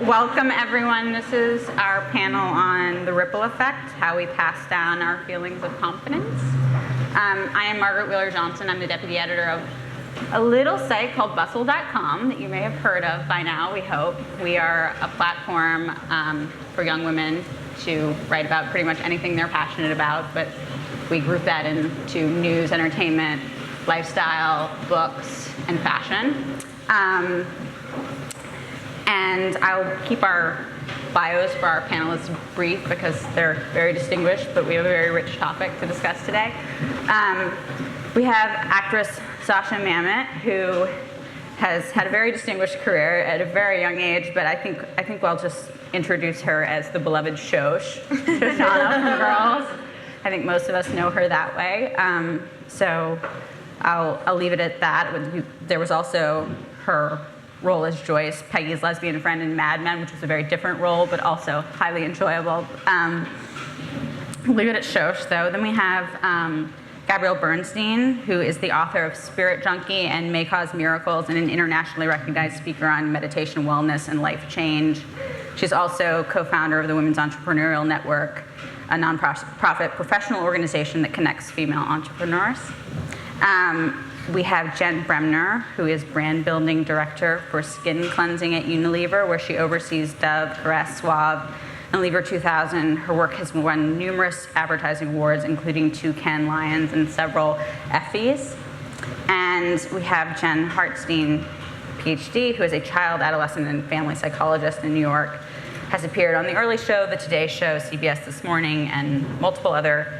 Welcome, everyone. This is our panel on the ripple effect, how we pass down our feelings of confidence. I am Margaret Wheeler-Johnson. I'm the deputy editor of a little site called Bustle.com that you may have heard of by now, we hope. We are a platform for young women to write about pretty much anything they're passionate about, but we group that into news, entertainment, lifestyle, books, and fashion. And I'll keep our bios for our panelists brief because they're very distinguished, but we have a very rich topic to discuss today. We have actress Zosia Mamet, who has had a very distinguished career at a very young age, but I think we'll just introduce her as the beloved Shoshana from Girls. I think most of us know her that way. So I'll leave it at that. There was also her role as Joyce, Peggy's lesbian friend in Mad Men, which was a very different role, but also highly enjoyable. Leave it at Shosh, though. Then we have Gabrielle Bernstein, who is the author of Spirit Junkie and May Cause Miracles, and an internationally recognized speaker on meditation, wellness, and life change. She's also co-founder of the Women's Entrepreneurial Network, a nonprofit professional organization that connects female entrepreneurs. We have Jen Bremner, who is brand building director for skin cleansing at Unilever, where she oversees Dove, Caress, Suave, and Lever 2000. Her work has won numerous advertising awards, including 2 Cannes Lions and several Effies. And we have Jen Hartstein, PhD, who is a child, adolescent, and family psychologist in New York, has appeared on The Early Show, The Today Show, CBS This Morning, and multiple other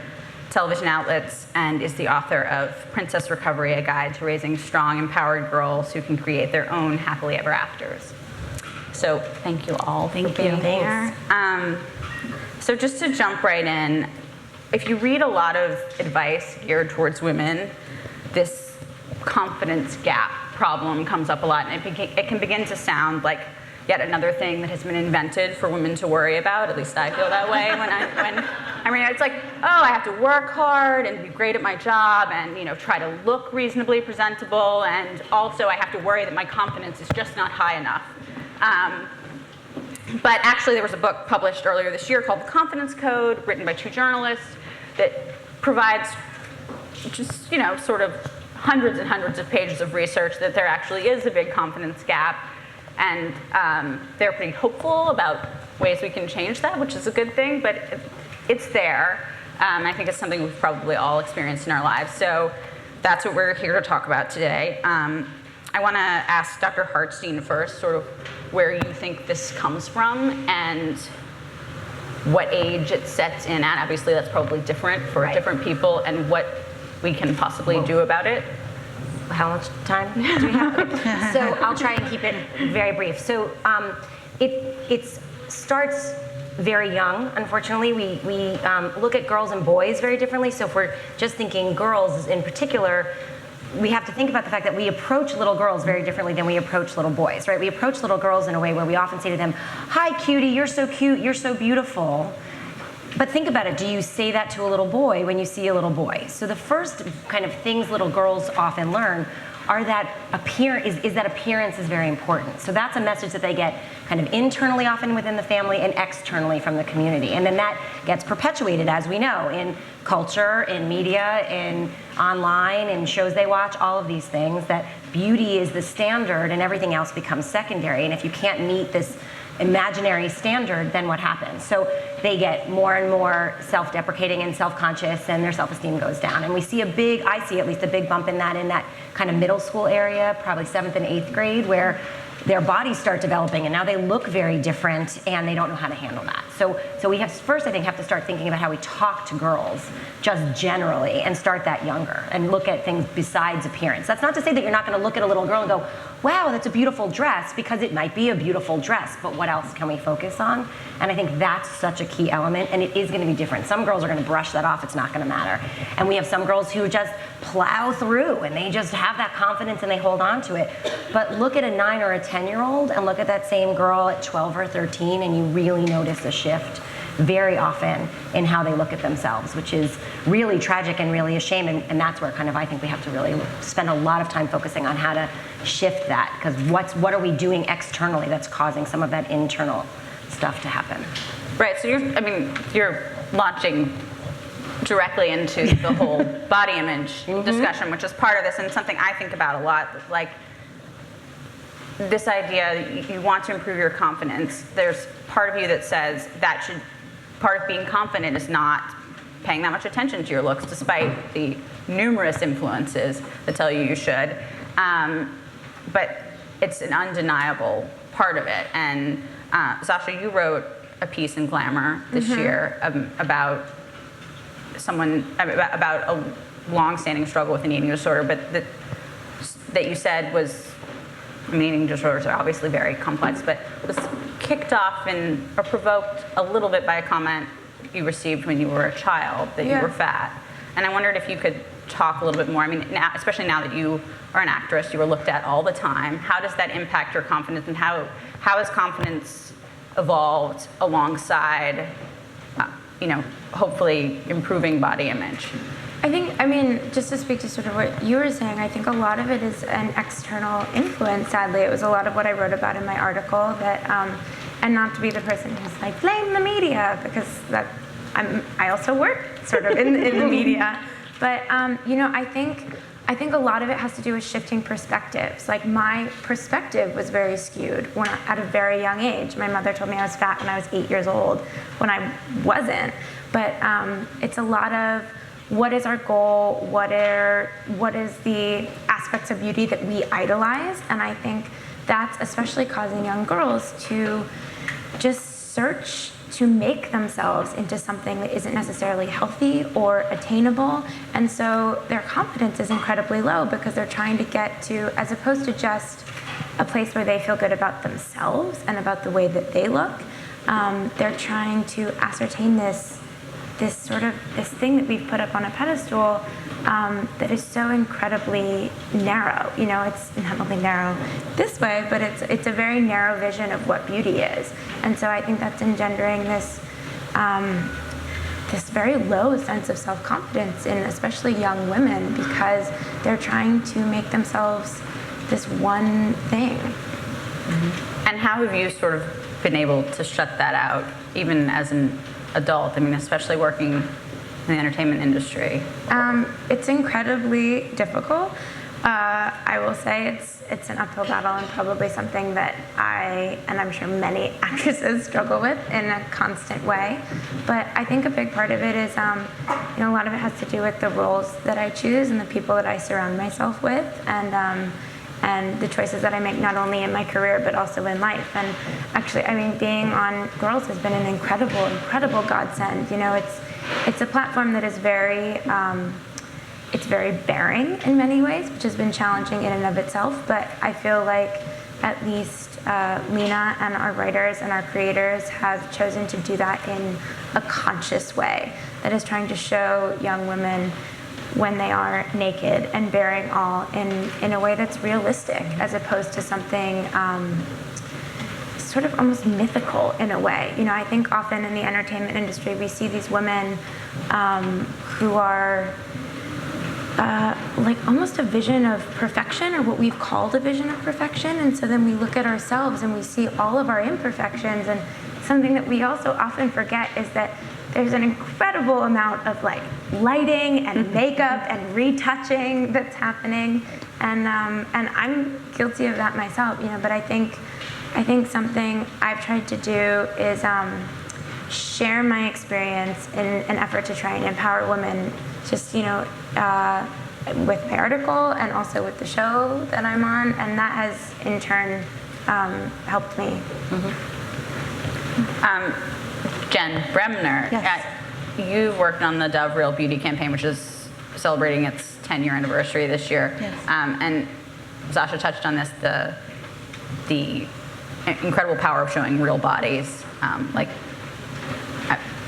television outlets, and is the author of Princess Recovery, a guide to raising strong, empowered girls who can create their own happily ever afters. So thank you all for being here. So just to jump right in, if you read a lot of advice geared towards women, this confidence gap problem comes up a lot, and it can begin to sound like yet another thing that has been invented for women to worry about. At least I feel that way I mean, it's like, oh, I have to work hard and be great at my job and, try to look reasonably presentable, and also I have to worry that my confidence is just not high enough. But actually, there was a book published earlier this year called The Confidence Code, written by 2 journalists, that provides just, sort of hundreds and hundreds of pages of research that there actually is a big confidence gap. And they're pretty hopeful about ways we can change that, which is a good thing, but it's there. I think it's something we've probably all experienced in our lives. So that's what we're here to talk about today. I want to ask Dr. Hartstein first, sort of where you think this comes from and what age it sets in at. Obviously, that's probably different for different people, and what we can possibly do about it. How much time do we have? So I'll try and keep it very brief. So it starts very young. Unfortunately, we look at girls and boys very differently. So if we're just thinking girls in particular, we have to think about the fact that we approach little girls very differently than we approach little boys, right? We approach little girls in a way where we often say to them, "Hi, cutie, you're so cute, you're so beautiful." But think about it, do you say that to a little boy when you see a little boy? So the first kind of things little girls often learn are that appearance is very important. So that's a message that they get kind of internally often within the family and externally from the community. And then that gets perpetuated, as we know, in culture, in media, in online, in shows they watch, all of these things, that beauty is the standard and everything else becomes secondary. And if you can't meet this imaginary standard, then what happens? So they get more and more self-deprecating and self-conscious, and their self-esteem goes down. And we see I see at least a big bump in that kind of middle school area, probably 7th and 8th grade, where their bodies start developing, and now they look very different, and they don't know how to handle that. So we have first, I think, have to start thinking about how we talk to girls, just generally, and start that younger, and look at things besides appearance. That's not to say that you're not going to look at a little girl and go, "Wow, that's a beautiful dress," because it might be a beautiful dress, but what else can we focus on? And I think that's such a key element, and it is going to be different. Some girls are going to brush that off, it's not going to matter. And we have some girls who just plow through, and they just have that confidence and they hold on to it. But look at a 9 or a 10-year-old and look at that same girl at 12 or 13, and you really notice a shift. very often in how they look at themselves, which is really tragic and really a shame. And that's where kind of I think we have to really spend a lot of time focusing on how to shift that, because what are we doing externally that's causing some of that internal stuff to happen? Right. So you're launching directly into the whole body image discussion, which is part of this, and something I think about a lot. Like this idea, you want to improve your confidence. There's part of you that says part of being confident is not paying that much attention to your looks, despite the numerous influences that tell you should. But it's an undeniable part of it. And Zosia, you wrote a piece in Glamour this year about a long-standing struggle with an eating disorder, but that you said was, eating disorders are obviously very complex, but was kicked off or provoked a little bit by a comment you received when you were a child that you were fat. And I wondered if you could talk a little bit more. Now, especially now that you are an actress, you were looked at all the time. How does that impact your confidence, and how has confidence evolved alongside, hopefully improving body image? Just to speak to sort of what you were saying, I think a lot of it is an external influence, sadly. It was a lot of what I wrote about in my article, that, and not to be the person who's like, blame the media, because I also work sort of in the media. But, I think a lot of it has to do with shifting perspectives. Like, my perspective was very skewed at a very young age. My mother told me I was fat when I was 8 years old, when I wasn't. But it's a lot of, what is our goal? What is the aspects of beauty that we idolize? And I think that's especially causing young girls to just search to make themselves into something that isn't necessarily healthy or attainable. And so their confidence is incredibly low, because they're trying to get to, as opposed to just a place where they feel good about themselves and about the way that they look, they're trying to ascertain this thing that we've put up on a pedestal that is so incredibly narrow. It's not only narrow this way, but it's a very narrow vision of what beauty is. And so I think that's engendering this very low sense of self-confidence in especially young women, because they're trying to make themselves this one thing. And how have you sort of been able to shut that out, even as an adult? Especially working in the entertainment industry. It's incredibly difficult. I will say it's an uphill battle, and probably something that I'm sure many actresses struggle with in a constant way. But I think a big part of it is, a lot of it has to do with the roles that I choose and the people that I surround myself with, and the choices that I make, not only in my career, but also in life. And actually, being on Girls has been an incredible, incredible godsend. It's a platform that is very, it's very bearing in many ways, which has been challenging in and of itself. But I feel like at least Lena and our writers and our creators have chosen to do that in a conscious way that is trying to show young women when they are naked and bearing all in a way that's realistic, as opposed to something sort of almost mythical in a way. I think often in the entertainment industry we see these women who are like almost a vision of perfection, or what we've called a vision of perfection, and so then we look at ourselves and we see all of our imperfections. And something that we also often forget is that there's an incredible amount of lighting and makeup and retouching that's happening, and I'm guilty of that myself, But I think something I've tried to do is share my experience in an effort to try and empower women, just with my article and also with the show that I'm on, and that has in turn helped me. Jen Bremner, Yes. you've worked on the Dove Real Beauty campaign, which is celebrating its 10-year anniversary this year. Yes. And Zosia touched on this, the incredible power of showing real bodies, like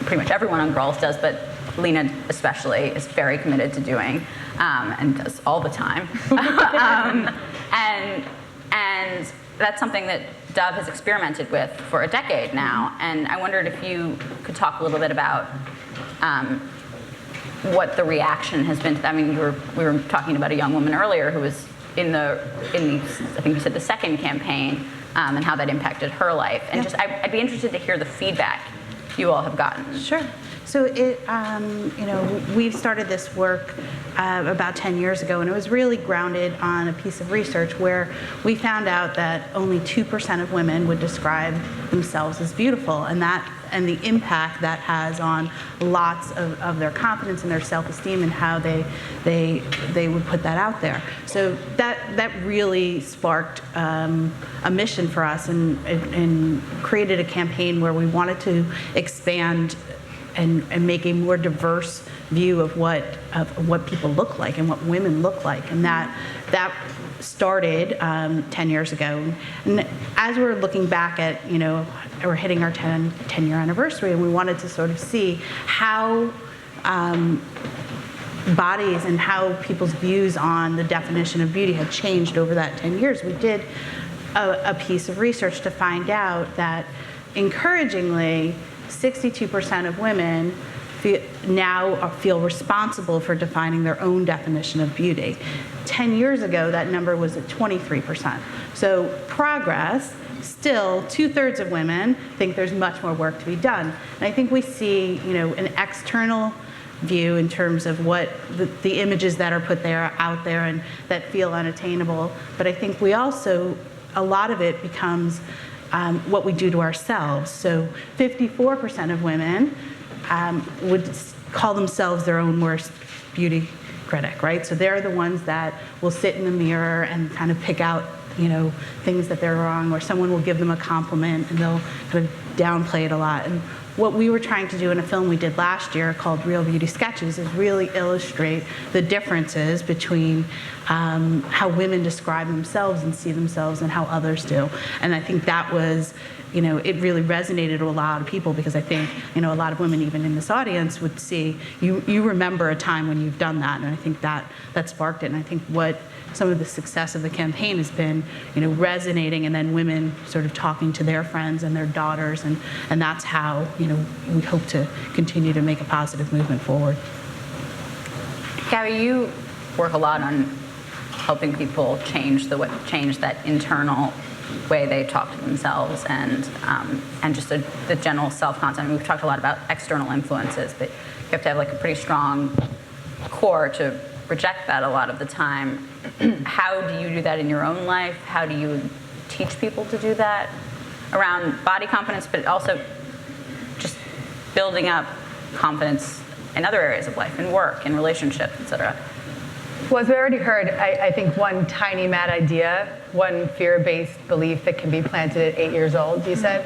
pretty much everyone on Girls does, but Lena especially is very committed to doing, and does all the time. And that's something that Dove has experimented with for a decade now. And I wondered if you could talk a little bit about what the reaction has been to that. I mean, we were talking about a young woman earlier who was in the I think you said the second campaign, and how that impacted her life. And just I'd be interested to hear the feedback you all have gotten. Sure. So we started this work about 10 years ago, and it was really grounded on a piece of research where we found out that only 2% of women would describe themselves as beautiful, and the impact that has on lots of their confidence and their self-esteem and how they would put that out there. So that really sparked a mission for us and created a campaign where we wanted to expand and make a more diverse view of what people look like and what women look like, and that started 10 years ago. And as we're looking back at, we're hitting our 10-year anniversary, and we wanted to sort of see how bodies and how people's views on the definition of beauty had changed over that 10 years. We did a piece of research to find out that, encouragingly, 62% of women now feel responsible for defining their own definition of beauty. 10 years ago, that number was at 23%. So progress. Still, 2/3 of women think there's much more work to be done. And I think we see, an external view in terms of what the images that are put out there and that feel unattainable. But I think we also, a lot of it becomes what we do to ourselves. So 54% of women would call themselves their own worst beauty critic, right? So they're the ones that will sit in the mirror and kind of pick out, things that they're wrong, or someone will give them a compliment and they'll kind of downplay it a lot. And what we were trying to do in a film we did last year called Real Beauty Sketches is really illustrate the differences between how women describe themselves and see themselves and how others do. And I think that was, it really resonated with a lot of people, because I think, a lot of women even in this audience would see, you remember a time when you've done that, and I think that sparked it. And I think what some of the success of the campaign has been, resonating, and then women sort of talking to their friends and their daughters, and that's how, we hope to continue to make a positive movement forward. Gabby, you work a lot on helping people change that internal way they talk to themselves and just the general self-concept. I mean, we've talked a lot about external influences, but you have to have like a pretty strong core to reject that a lot of the time. How do you do that in your own life? How do you teach people to do that around body confidence, but also just building up confidence in other areas of life, in work, in relationships, et cetera? Well, as we already heard, I think one tiny mad idea, one fear-based belief that can be planted at 8 years old, you said,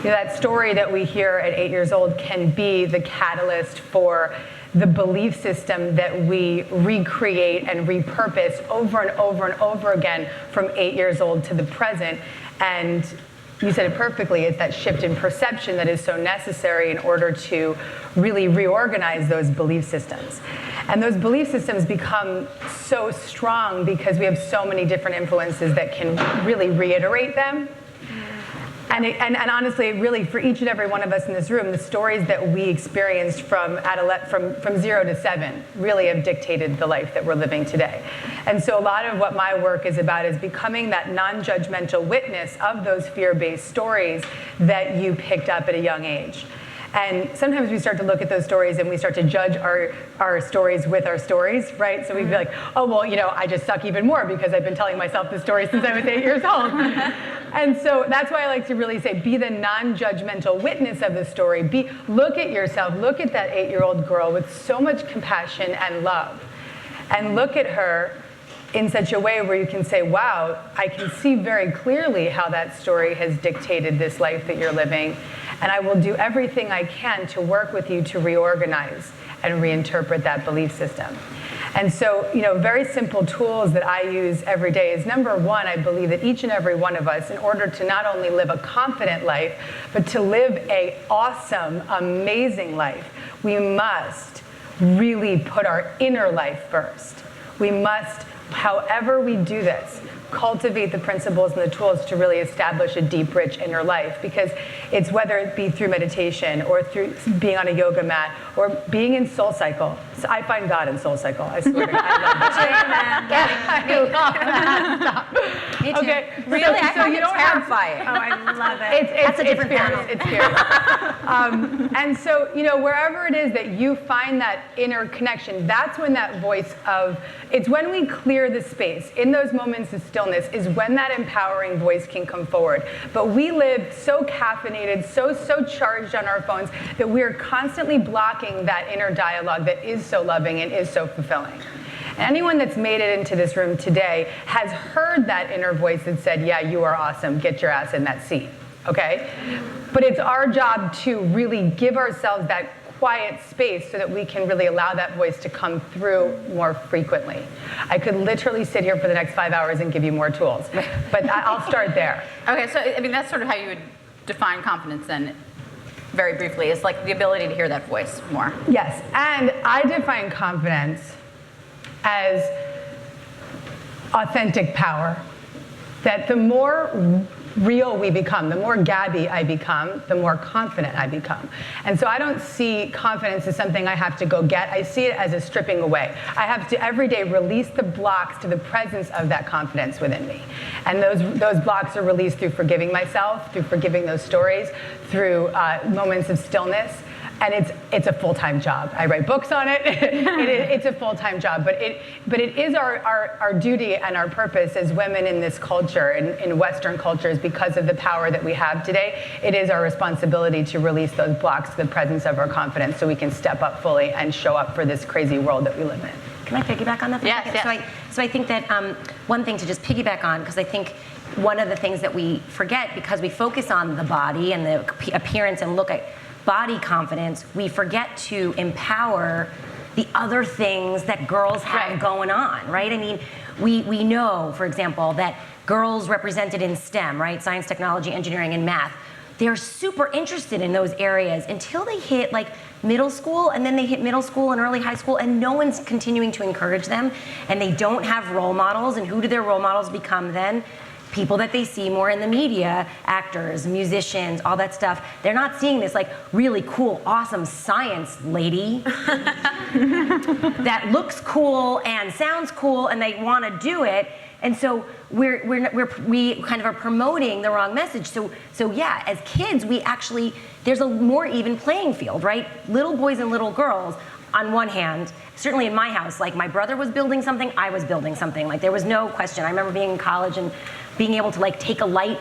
that story that we hear at 8 years old can be the catalyst for the belief system that we recreate and repurpose over and over and over again from 8 years old to the present. And you said it perfectly, it's that shift in perception that is so necessary in order to really reorganize those belief systems. And those belief systems become so strong because we have so many different influences that can really reiterate them. And honestly, really, for each and every one of us in this room, the stories that we experienced from 0 to 7 really have dictated the life that we're living today. And so a lot of what my work is about is becoming that non-judgmental witness of those fear-based stories that you picked up at a young age. And sometimes we start to look at those stories and we start to judge our stories with our stories, right? So we'd be like, oh, well, I just suck even more because I've been telling myself this story since I was 8 years old. And so that's why I like to really say, be the non-judgmental witness of the story. Look at yourself, look at that 8-year-old girl with so much compassion and love. And look at her in such a way where you can say, wow, I can see very clearly how that story has dictated this life that you're living. And I will do everything I can to work with you to reorganize and reinterpret that belief system. And so, very simple tools that I use every day is, number one, I believe that each and every one of us, in order to not only live a confident life, but to live an awesome, amazing life, we must really put our inner life first. We must, however we do this, cultivate the principles and the tools to really establish a deep, rich inner life. Because it's whether it be through meditation or through being on a yoga mat or being in Soul Cycle. So I find God in Soul Cycle. I swear to God. Me too. Okay. Really? I find you it don't have to- terrifying. Oh, I love it. It's a different fierce. panel. It's fierce. And so, wherever it is that you find that inner connection, that's when that voice of, it's when we clear the space, in those moments of stillness, is when that empowering voice can come forward. But we live so caffeinated, so charged on our phones, that we're constantly blocking that inner dialogue that is so loving and is so fulfilling. Anyone that's made it into this room today has heard that inner voice that said, yeah, you are awesome, get your ass in that seat, okay? But it's our job to really give ourselves that quiet space so that we can really allow that voice to come through more frequently. I could literally sit here for the next 5 hours and give you more tools, but I'll start there. Okay, so I mean, that's sort of how you would define confidence then, very briefly, is like the ability to hear that voice more. Yes, and I define confidence as authentic power. That the more real we become, the more Gabby I become, the more confident I become. And so I don't see confidence as something I have to go get. I see it as a stripping away. I have to every day release the blocks to the presence of that confidence within me. And those blocks are released through forgiving myself, through forgiving those stories, through moments of stillness. And it's a full-time job. I write books on it. It's a full-time job, but it is our duty and our purpose as women in this culture, in Western cultures, because of the power that we have today. It is our responsibility to release those blocks to the presence of our confidence so we can step up fully and show up for this crazy world that we live in. Can I piggyback on that for a second? Yes. So I think that one thing to just piggyback on, because I think one of the things that we forget, because we focus on the body and the appearance and look at body confidence, we forget to empower the other things that girls have going on, right? I mean, we know, for example, that girls represented in STEM, right? Science, technology, engineering, and math, they're super interested in those areas until they hit like middle school, and then they hit middle school and early high school, and no one's continuing to encourage them, and they don't have role models. And who do their role models become then? People that they see more in the media, actors, musicians, all that stuff. They're not seeing this like really cool, awesome science lady that looks cool and sounds cool, and they want to do it. And so we kind of are promoting the wrong message. So yeah, as kids, there's a more even playing field, right? Little boys and little girls, on one hand, certainly in my house, like my brother was building something, I was building something. Like there was no question. I remember being in college and being able to like take a light,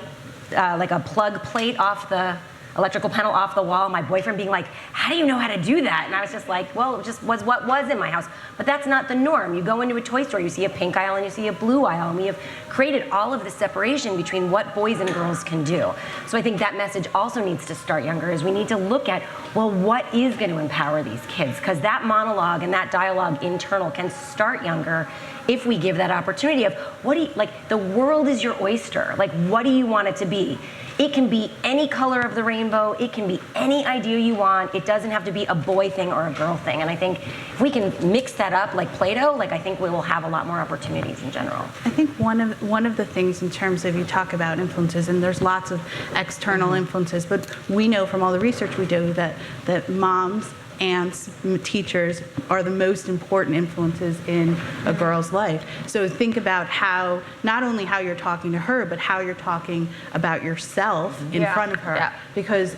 like a plug plate off the electrical panel off the wall, my boyfriend being like, how do you know how to do that? And I was just like, well, it just was what was in my house. But that's not the norm. You go into a toy store, you see a pink aisle and you see a blue aisle, and we have created all of the separation between what boys and girls can do. So I think that message also needs to start younger, is we need to look at, well, what is going to empower these kids? Because that monologue and that dialogue internal can start younger if we give that opportunity of, the world is your oyster. Like, what do you want it to be? It can be any color of the rainbow. It can be any idea you want. It doesn't have to be a boy thing or a girl thing. And I think if we can mix that up like Play-Doh, I think we will have a lot more opportunities in general. I think one of the things in terms of, you talk about influences, and there's lots of external influences, but we know from all the research we do that moms, aunts, teachers are the most important influences in a girl's life. So think about how, not only how you're talking to her, but how you're talking about yourself in front of her. Yeah. Because,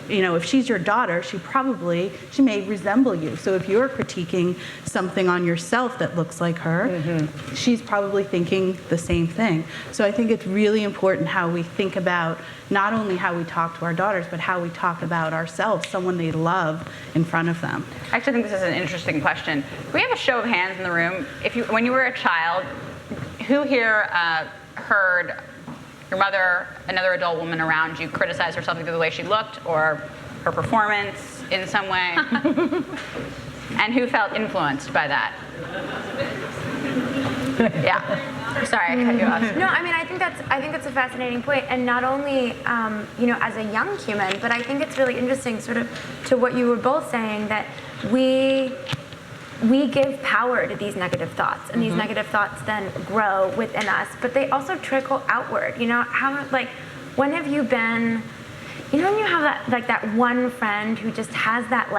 if she's your daughter, she may resemble you. So if you're critiquing something on yourself that looks like her, she's probably thinking the same thing. So I think it's really important how we think about not only how we talk to our daughters, but how we talk about ourselves, someone they love, in front of them. I actually think this is an interesting question. Can we have a show of hands in the room? When you were a child, who here heard your mother, another adult woman around you, criticize her something through the way she looked or her performance in some way? And who felt influenced by that? Yeah. Sorry, I cut you off. No, I mean, I think that's a fascinating point, and not only as a young human, but I think it's really interesting, sort of, to what you were both saying, that we we give power to these negative thoughts, and these negative thoughts then grow within us, but they also trickle outward. You know, when have you been, when you have that one friend who just has that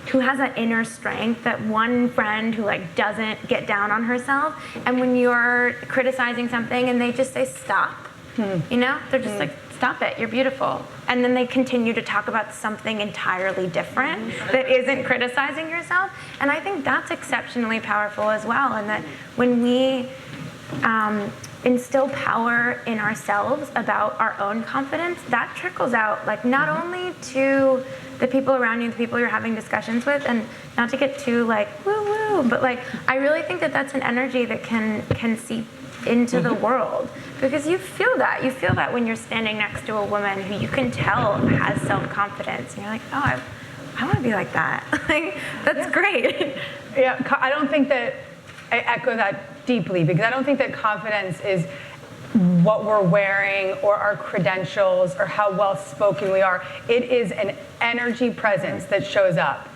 who has that inner strength, that one friend who doesn't get down on herself, and when you're criticizing something and they just say stop, they're just like, stop it, you're beautiful. And then they continue to talk about something entirely different that isn't criticizing yourself. And I think that's exceptionally powerful as well. And that when we instill power in ourselves about our own confidence, that trickles out, not only to the people around you, the people you're having discussions with, and not to get too woo-woo, but I really think that that's an energy that can seep into the world, because you feel that when you're standing next to a woman who you can tell has self-confidence, and you're like, oh, I want to be like that. That's great. Yeah, I don't think that I echo that deeply, because I don't think that confidence is what we're wearing or our credentials or how well spoken we are. It is an energy presence that shows up.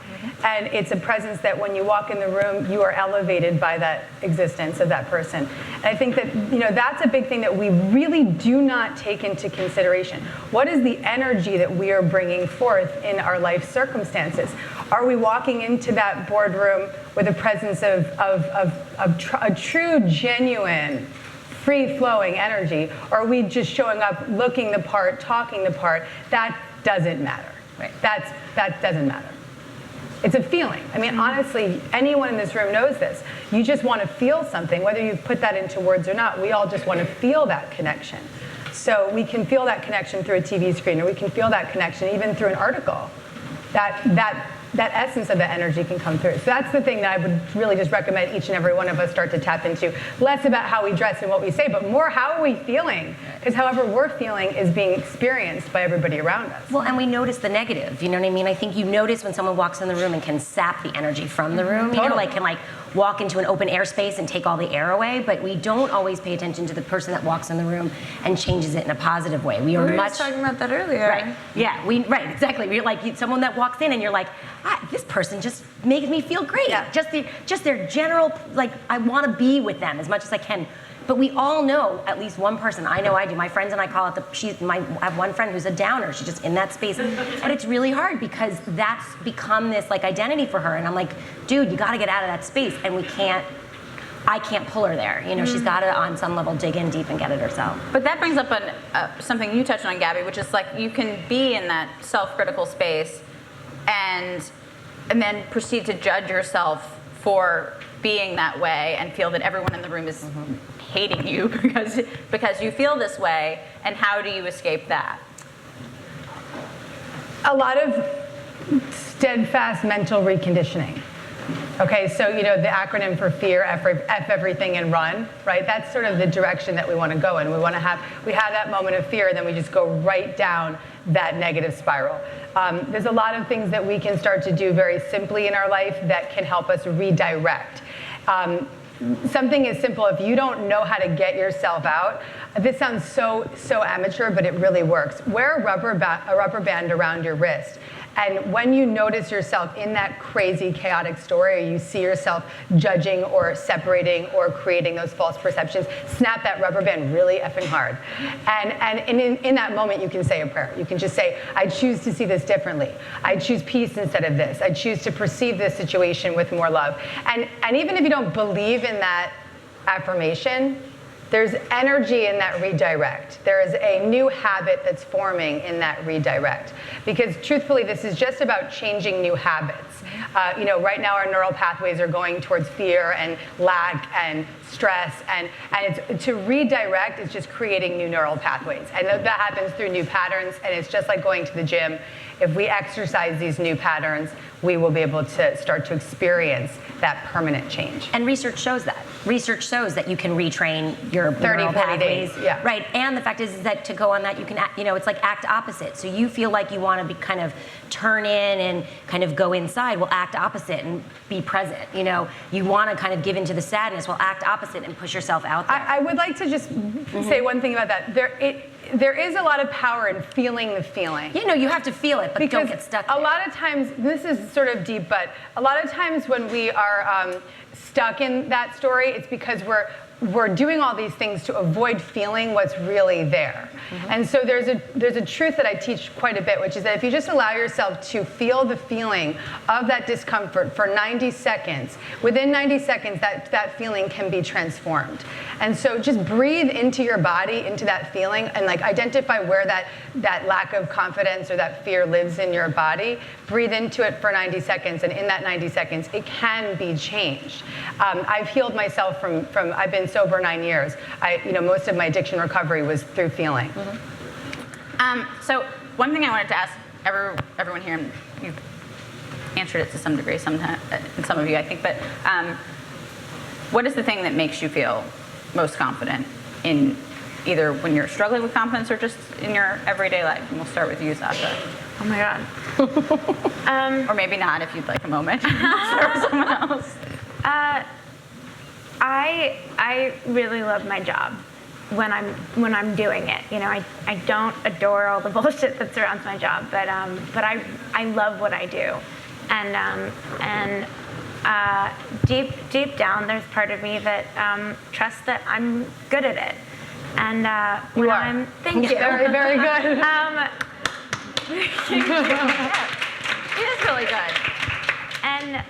And it's a presence that when you walk in the room, you are elevated by that existence of that person. And I think that, that's a big thing that we really do not take into consideration. What is the energy that we are bringing forth in our life circumstances? Are we walking into that boardroom with a presence of a true, genuine, free-flowing energy? Or are we just showing up, looking the part, talking the part? That doesn't matter. Right? That doesn't matter. It's a feeling. I mean, honestly, anyone in this room knows this. You just want to feel something, whether you put that into words or not. We all just want to feel that connection. So we can feel that connection through a TV screen, or we can feel that connection even through an article. That essence of the energy can come through. So that's the thing that I would really just recommend each and every one of us start to tap into. Less about how we dress and what we say, but more how are we feeling? Because however we're feeling is being experienced by everybody around us. Well, and we notice the negative, you know what I mean? I think you notice when someone walks in the room and can sap the energy from the room, Totally. can walk into an open air space and take all the air away, but we don't always pay attention to the person that walks in the room and changes it in a positive way. We were just talking about that earlier. Right. Yeah, right, exactly. We're someone that walks in and you're like, this person just makes me feel great. Yeah. Just their general, I want to be with them as much as I can. But we all know at least one person. I know I do. My friends and I call it I have one friend who's a downer. She's just in that space. But it's really hard because that's become this identity for her. And I'm like, dude, you got to get out of that space. And I can't pull her there. She's got to, on some level, dig in deep and get it herself. But that brings up something you touched on, Gabby, which is you can be in that self-critical space and then proceed to judge yourself for being that way and feel that everyone in the room is hating you because you feel this way. And how do you escape that? A lot of steadfast mental reconditioning. Okay, so the acronym for fear, F everything and run, right? That's sort of the direction that we want to go in. We have that moment of fear, and then we just go right down that negative spiral. There's a lot of things that we can start to do very simply in our life that can help us redirect. Something as simple, if you don't know how to get yourself out, this sounds so amateur, but it really works. Wear a rubber band around your wrist. And when you notice yourself in that crazy, chaotic story, or you see yourself judging or separating or creating those false perceptions, snap that rubber band really effing hard. And in that moment, you can say a prayer. You can just say, I choose to see this differently. I choose peace instead of this. I choose to perceive this situation with more love. And even if you don't believe in that affirmation, there's energy in that redirect. There is a new habit that's forming in that redirect. Because truthfully, this is just about changing new habits. Right now our neural pathways are going towards fear and lack and stress, and to redirect is just creating new neural pathways. And that happens through new patterns, and it's just like going to the gym. If we exercise these new patterns, we will be able to start to experience that permanent change. And research shows that. Research shows that you can retrain your 30, 40 days. Yeah. Right. And the fact is that to go on that, you can, it's like act opposite. So you feel like you want to be kind of turn in and kind of go inside. Well, act opposite and be present. You want to kind of give into the sadness. Well, act opposite and push yourself out there. I would like to just say one thing about that. there is a lot of power in feeling the feeling. You know, you have to feel it, but don't get stuck there. A lot of times, this is sort of deep, but a lot of times when we are stuck in that story, it's because we're doing all these things to avoid feeling what's really there. And so there's a truth that I teach quite a bit, which is that if you just allow yourself to feel the feeling of that discomfort for 90 seconds, within 90 seconds that feeling can be transformed. And so just breathe into your body, into that feeling, and like identify where that lack of confidence or that fear lives in your body. Breathe into it for 90 seconds, and in that 90 seconds, it can be changed. I've healed myself from I've been sober 9 years. Most of my addiction recovery was through feeling. So one thing I wanted to ask everyone here, and you've answered it to some degree, some of you, I think, but what is the thing that makes you feel most confident in either when you're struggling with confidence or just in your everyday life? And we'll start with you, Zosia. Oh my God. Or maybe not if you'd like a moment. Or someone else. I really love my job when I'm doing it. You know, I don't adore all the bullshit that surrounds my job, but I love what I do, and deep down there's part of me that trusts that I'm good at it, and when I'm thank you Very, very good. It is really good. And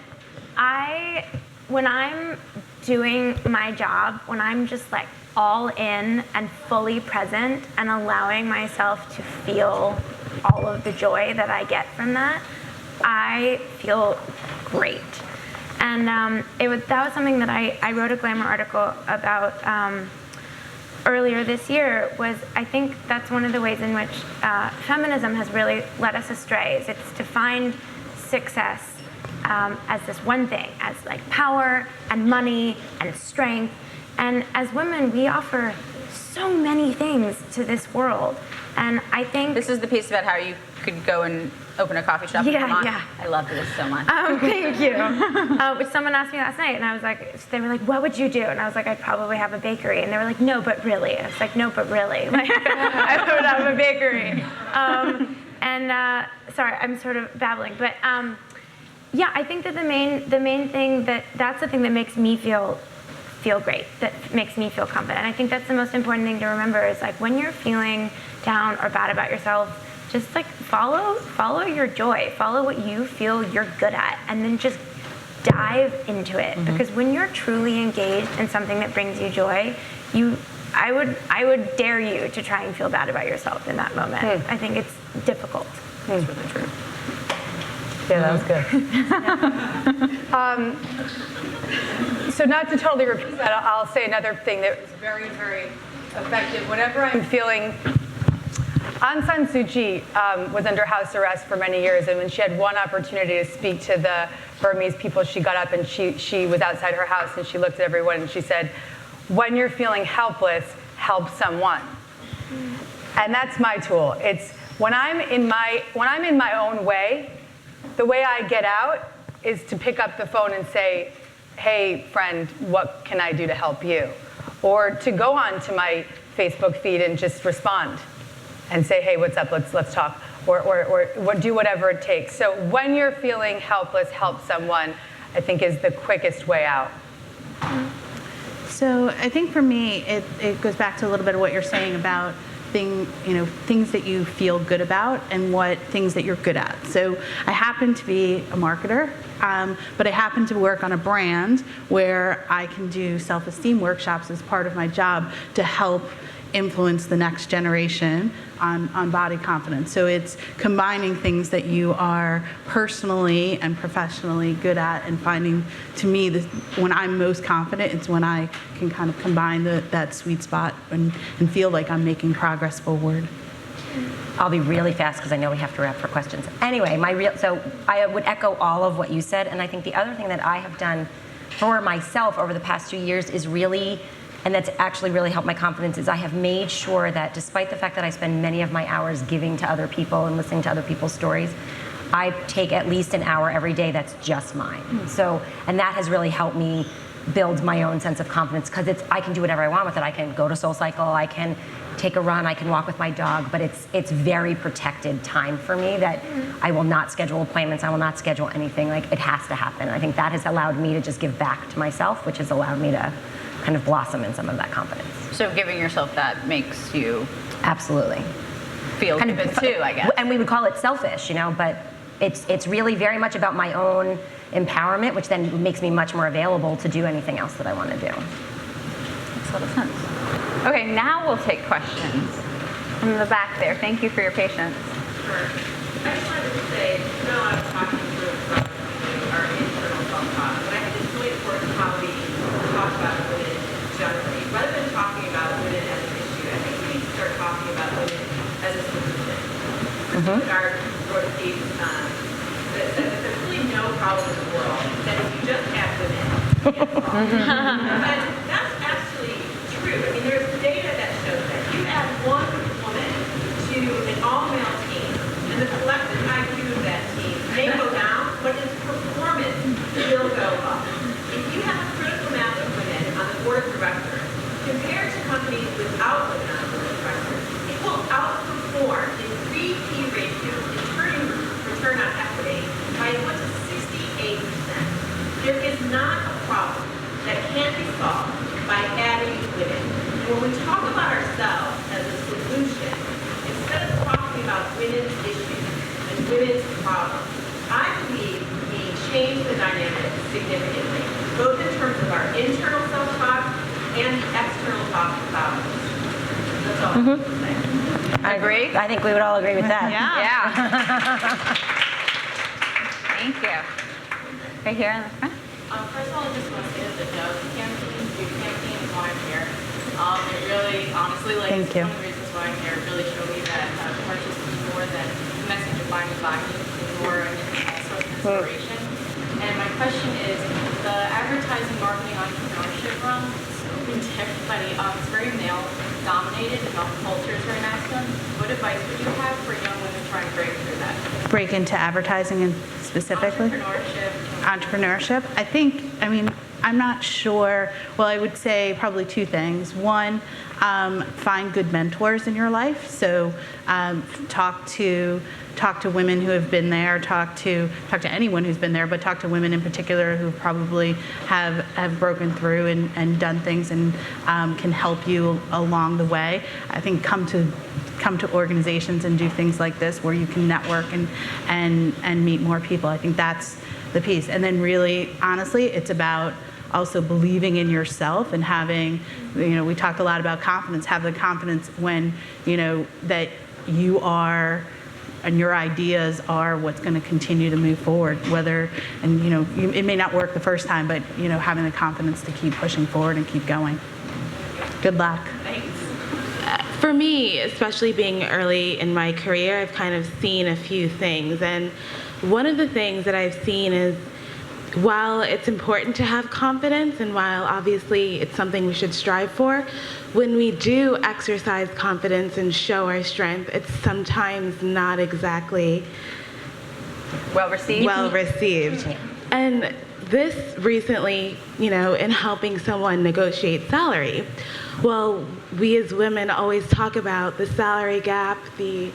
when I'm doing my job, when I'm just like all in and fully present and allowing myself to feel all of the joy that I get from that, I feel great. And that was something that I wrote a Glamour article about earlier this year. Was I think that's one of the ways in which feminism has really led us astray. Is it's to find success as this one thing, as like power and money and strength. And as women, we offer so many things to this world. And I think This is the piece about how you could go and open a coffee shop in Vermont. Yeah. I loved this so much. Thank you. Which someone asked me last night, and I was like, they were like, what would you do? And I was like, I'd probably have a bakery. And they were like, no, but really. I was like, no, but really. Like, I would have a bakery. Sorry, I'm sort of babbling, but yeah, I think that the main thing that's the thing that makes me feel great, that makes me feel confident. And I think that's the most important thing to remember is like when you're feeling down or bad about yourself, just like follow your joy, follow what you feel you're good at, and then just dive into it. Because when you're truly engaged in something that brings you joy, I would dare you to try and feel bad about yourself in that moment. I think it's difficult. That's really true. Yeah, that was good. So not to totally repeat that, I'll say another thing that was very, very effective. Whenever I'm feeling, Aung San Suu Kyi was under house arrest for many years, and when she had one opportunity to speak to the Burmese people, she got up and she was outside her house and she looked at everyone and she said, when you're feeling helpless, help someone. And that's my tool. It's when I'm in my own way, the way I get out is to pick up the phone and say, hey, friend, what can I do to help you? Or to go on to my Facebook feed and just respond and say, hey, what's up, let's talk. Or do whatever it takes. So when you're feeling helpless, help someone, I think is the quickest way out. So I think for me, it goes back to a little bit of what you're saying about things that you feel good about and what things that you're good at. So I happen to be a marketer, but I happen to work on a brand where I can do self-esteem workshops as part of my job to help influence the next generation on body confidence. So it's combining things that you are personally and professionally good at, and finding, to me, when I'm most confident, it's when I can kind of combine that sweet spot and feel like I'm making progress forward. I'll be really fast because I know we have to wrap for questions. Anyway, so I would echo all of what you said, and I think the other thing that I have done for myself over the past 2 years is really, and that's actually really helped my confidence, is I have made sure that despite the fact that I spend many of my hours giving to other people and listening to other people's stories, I take at least an hour every day that's just mine. So, and that has really helped me build my own sense of confidence, because I can do whatever I want with it. I can go to SoulCycle, I can take a run, I can walk with my dog, but it's very protected time for me that I will not schedule appointments, I will not schedule anything. Like, it has to happen. I think that has allowed me to just give back to myself, which has allowed me to kind of blossom in some of that confidence. So giving yourself that makes you Absolutely. feel Kind good of, too, I guess. and we would call it selfish, but it's really very much about my own empowerment, which then makes me much more available to do anything else that I want to do. Makes a lot of sense. Okay, now we'll take questions from the back there. Thank you for your patience. Sure. I just wanted to say, I was talking through our internal self-talk, but I think it's really important how we talk about women generally. Rather than talking about women as an issue, I think we need to start talking about women as a solution. Margaret wrote a piece that said that there's really no problem in the world that if you just have women, you can't solve. And that's actually true. I mean, there's data that shows that you add one woman to an all-male team, and the collective IQ of that team may go down, but its performance will go up. If you have a critical mass of women on the board of directors, compared to companies without women on the board of directors, it will outperform in 3 key ratios in return on equity by as much as 68%. There is not a problem that can't be solved by adding women. And when we talk about ourselves as a solution, instead of talking about women's issues and women's problems, I believe we change the dynamic significantly, both in terms of our internal self-talk and the external talk about us. That's all I have to say. Agree? I think we would all agree with that. Yeah. Thank you. Right here in the front. First of all, I just want to say that the Dove campaign is why I'm here. It really, honestly, Thank it's you. one of the reasons why I'm here. It really showed me that purchase is more than the message of buying a body, it's more an source of inspiration. And my question is, the advertising, marketing, entrepreneurship realm is open to everybody. It's very male-dominated, and the culture is very masculine. What advice would you have for young women trying to break through that? Break into advertising and specifically? Entrepreneurship. I'm not sure. Well, I would say probably 2 things. One, find good mentors in your life. So talk to women who have been there. Talk to anyone who's been there, but talk to women in particular who probably have broken through and done things and can help you along the way. I think come to organizations and do things like this where you can network and meet more people. I think that's the piece. And then really, honestly, it's about also believing in yourself and having, we talked a lot about confidence, have the confidence when, that you are and your ideas are what's going to continue to move forward, it may not work the first time, but, having the confidence to keep pushing forward and keep going. Good luck. Thanks. For me, especially being early in my career, I've kind of seen a few things. And one of the things that I've seen is, while it's important to have confidence and while obviously it's something we should strive for, when we do exercise confidence and show our strength, it's sometimes not exactly Well received. And this recently, in helping someone negotiate salary, well, we as women always talk about the salary gap, the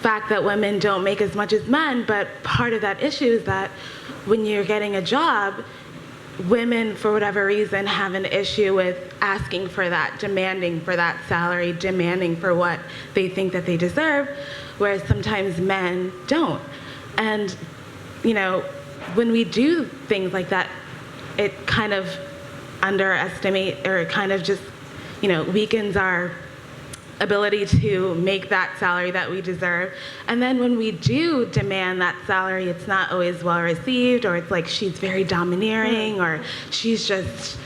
fact that women don't make as much as men, but part of that issue is that when you're getting a job, women, for whatever reason, have an issue with asking for that, demanding for that salary, demanding for what they think that they deserve, whereas sometimes men don't. And, when we do things like that, it kind of underestimate or kind of just, weakens our ability to make that salary that we deserve. And then when we do demand that salary, it's not always well received, or it's like she's very domineering, or she's just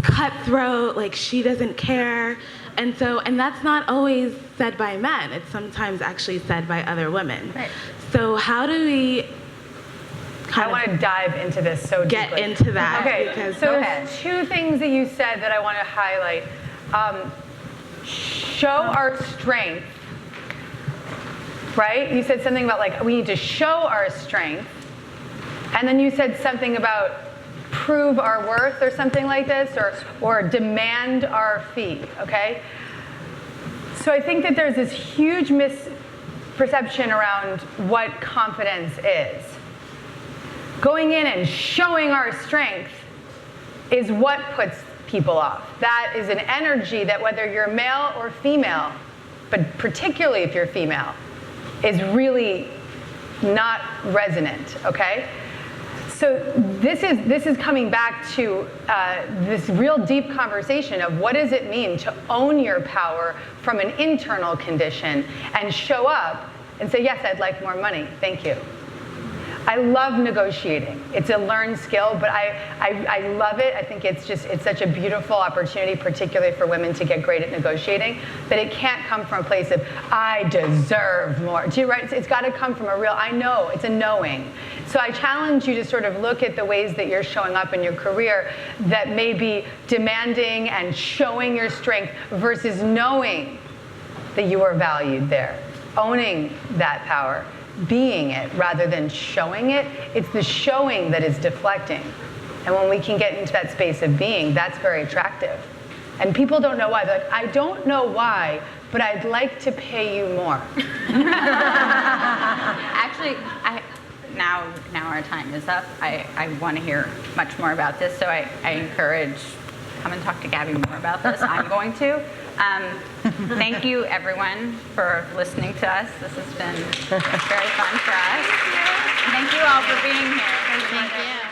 cutthroat, like she doesn't care. And that's not always said by men. It's sometimes actually said by other women. Right. So how do we I want to dive into this so deeply. get into that? Okay, Because so there's 2 things that you said that I want to highlight. Show our strength, right? You said something about we need to show our strength. And then you said something about prove our worth or something like this, or demand our fee, okay? So I think that there's this huge misperception around what confidence is. Going in and showing our strength is what puts people off. That is an energy that, whether you're male or female, but particularly if you're female, is really not resonant, okay? So this is coming back to this real deep conversation of what does it mean to own your power from an internal condition and show up and say, yes, I'd like more money, thank you. I love negotiating. It's a learned skill, but I love it. I think it's such a beautiful opportunity, particularly for women, to get great at negotiating, but it can't come from a place of, I deserve more. Do you, right? It's got to come from a real, I know, it's a knowing. So I challenge you to sort of look at the ways that you're showing up in your career that may be demanding and showing your strength versus knowing that you are valued there, owning that power, being it rather than showing it. It's the showing that is deflecting. And when we can get into that space of being, that's very attractive. And people don't know why. They're like, I don't know why, but I'd like to pay you more. Actually, now our time is up. I want to hear much more about this, so I encourage, come and talk to Gabby more about this. I'm going to. Thank you, everyone, for listening to us. This has been very fun for us. Thank you all for being here. Thank you.